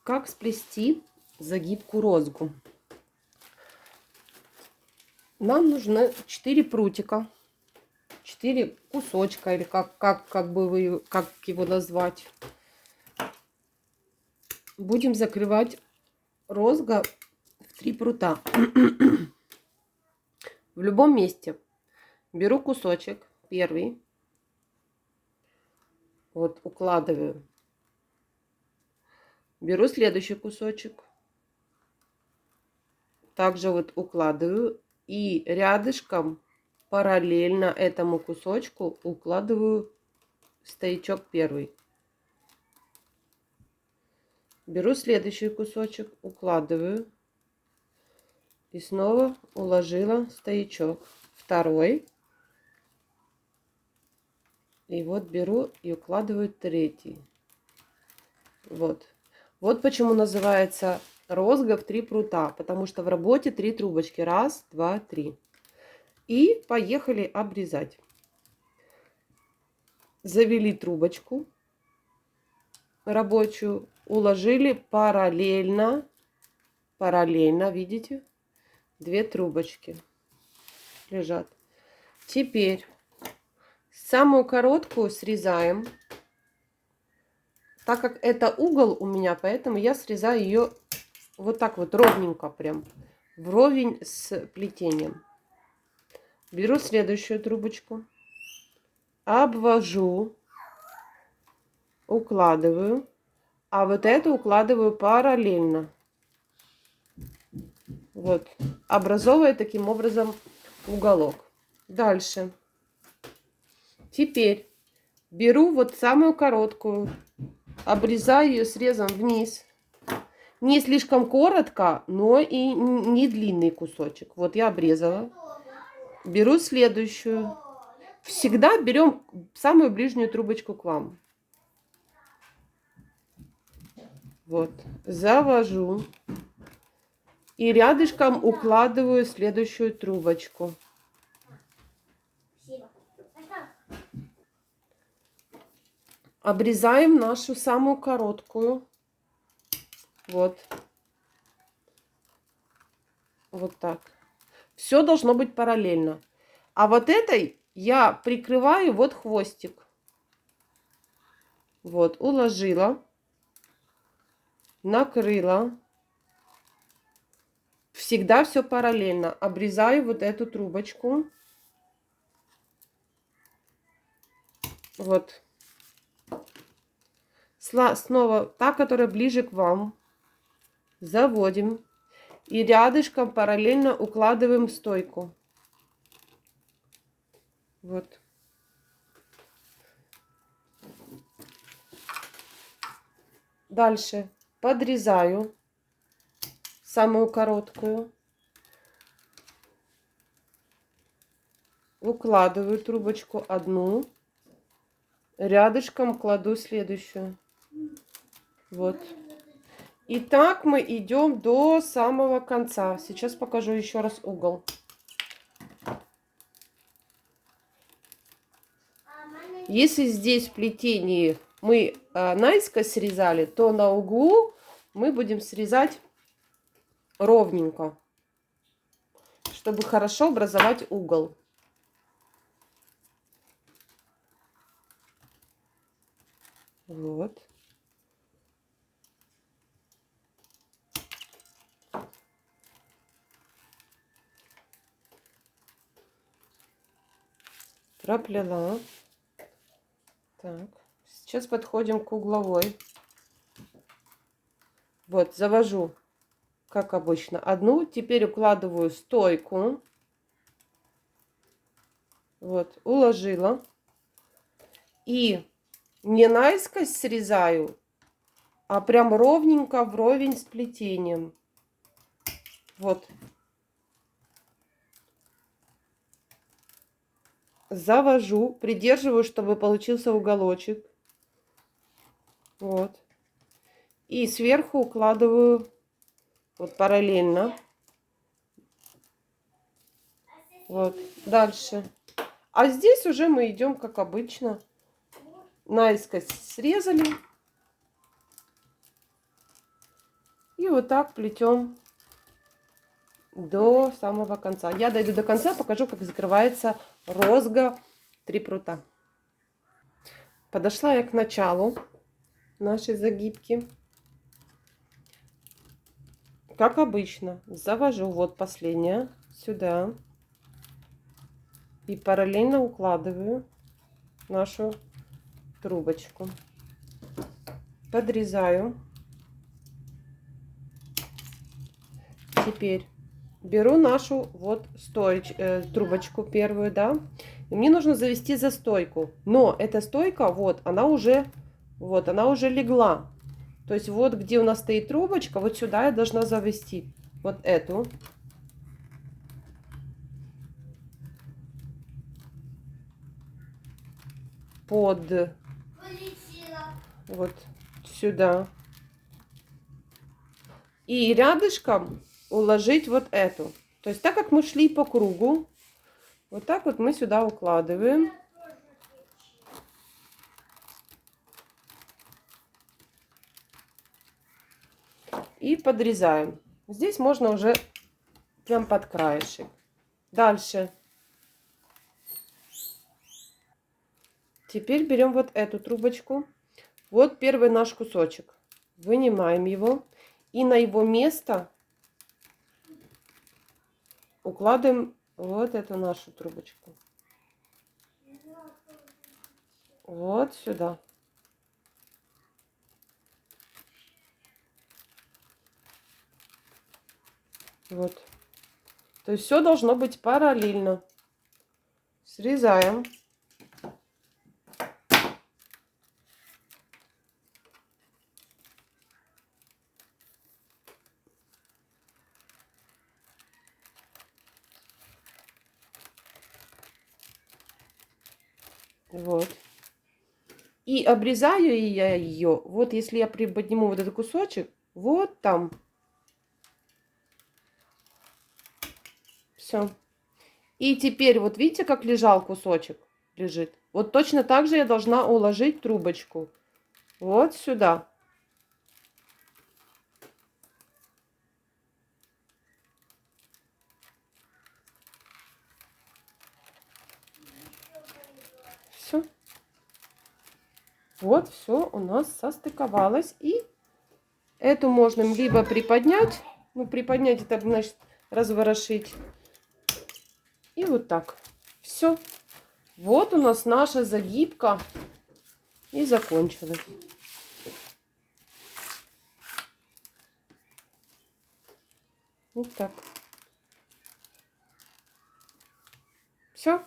Как сплести загибку розгу? Нам нужно 4 прутика, 4 кусочка, или как его назвать. Будем закрывать розга в 3 прута. В любом месте беру кусочек первый, вот укладываю. Беру следующий кусочек, также вот укладываю, и рядышком параллельно этому кусочку укладываю стоячок первый. Беру следующий кусочек, укладываю, и снова уложила стоячок второй. И вот беру и укладываю третий. Вот. Вот почему называется розга в 3 прута, потому что в работе 3 трубочки. 1, 2, 3. И поехали обрезать. Завели трубочку рабочую, уложили параллельно, видите, 2 трубочки лежат. Теперь самую короткую срезаем. Так как это угол у меня, поэтому я срезаю ее вот так вот ровненько, прям вровень с плетением. Беру следующую трубочку, обвожу, укладываю, а вот эту укладываю параллельно. Вот, образовывая таким образом уголок. Дальше. Теперь беру вот самую короткую, обрезаю ее срезом вниз. Не слишком коротко, но и не длинный кусочек. Вот я обрезала. Беру следующую. Всегда берем самую ближнюю трубочку к вам. Вот. Завожу. И рядышком укладываю следующую трубочку. Обрезаем нашу самую короткую. Вот. Вот так. Все должно быть параллельно. А вот этой я прикрываю вот хвостик. Вот, уложила. Накрыла. Всегда все параллельно. Обрезаю вот эту трубочку. Вот. Снова та, которая ближе к вам. Заводим. И рядышком параллельно укладываем стойку. Вот. Дальше подрезаю самую короткую. Укладываю трубочку одну. Рядышком кладу следующую. Вот. И так мы идем до самого конца. Сейчас покажу еще раз угол. Если здесь в плетении мы наискось срезали, то на углу мы будем срезать ровненько, чтобы хорошо образовать угол. Вот. Проплела. Так, сейчас подходим к угловой. Вот, завожу, как обычно, одну. Теперь укладываю стойку. Вот, уложила. И не наискось срезаю, а прям ровненько вровень с плетением. Вот. Завожу, придерживаю, чтобы получился уголочек. Вот. И сверху укладываю вот параллельно. Вот. Дальше. А здесь уже мы идем, как обычно. Наискось срезали. И вот так плетем до самого конца. Я дойду до конца, покажу, как закрывается розга 3 прута. Подошла я к началу нашей загибки. Как обычно, завожу вот последняя сюда и параллельно укладываю нашу трубочку. Подрезаю. Теперь беру нашу вот трубочку первую, да, и мне нужно завести за стойку. Но эта стойка, вот, она уже легла. То есть вот где у нас стоит трубочка, вот сюда я должна завести вот эту. Под вот сюда. И рядышком уложить вот эту. То есть так как мы шли по кругу, вот так вот мы сюда укладываем. И подрезаем. Здесь можно уже прям под краешек. Дальше. Теперь берем вот эту трубочку. Вот первый наш кусочек. Вынимаем его. И на его место укладываем вот эту нашу трубочку. Вот сюда. Вот. То есть все должно быть параллельно. Срезаем. Вот. И обрезаю я ее. Вот если я приподниму вот этот кусочек, вот там. Все. И теперь вот видите, как лежал кусочек? Лежит. Вот точно так же я должна уложить трубочку. Вот сюда. Все. Вот все у нас состыковалось. И эту можно либо приподнять. Ну, приподнять это значит разворошить. И вот так. Все. Вот у нас наша загибка и закончилась. Вот так. Все.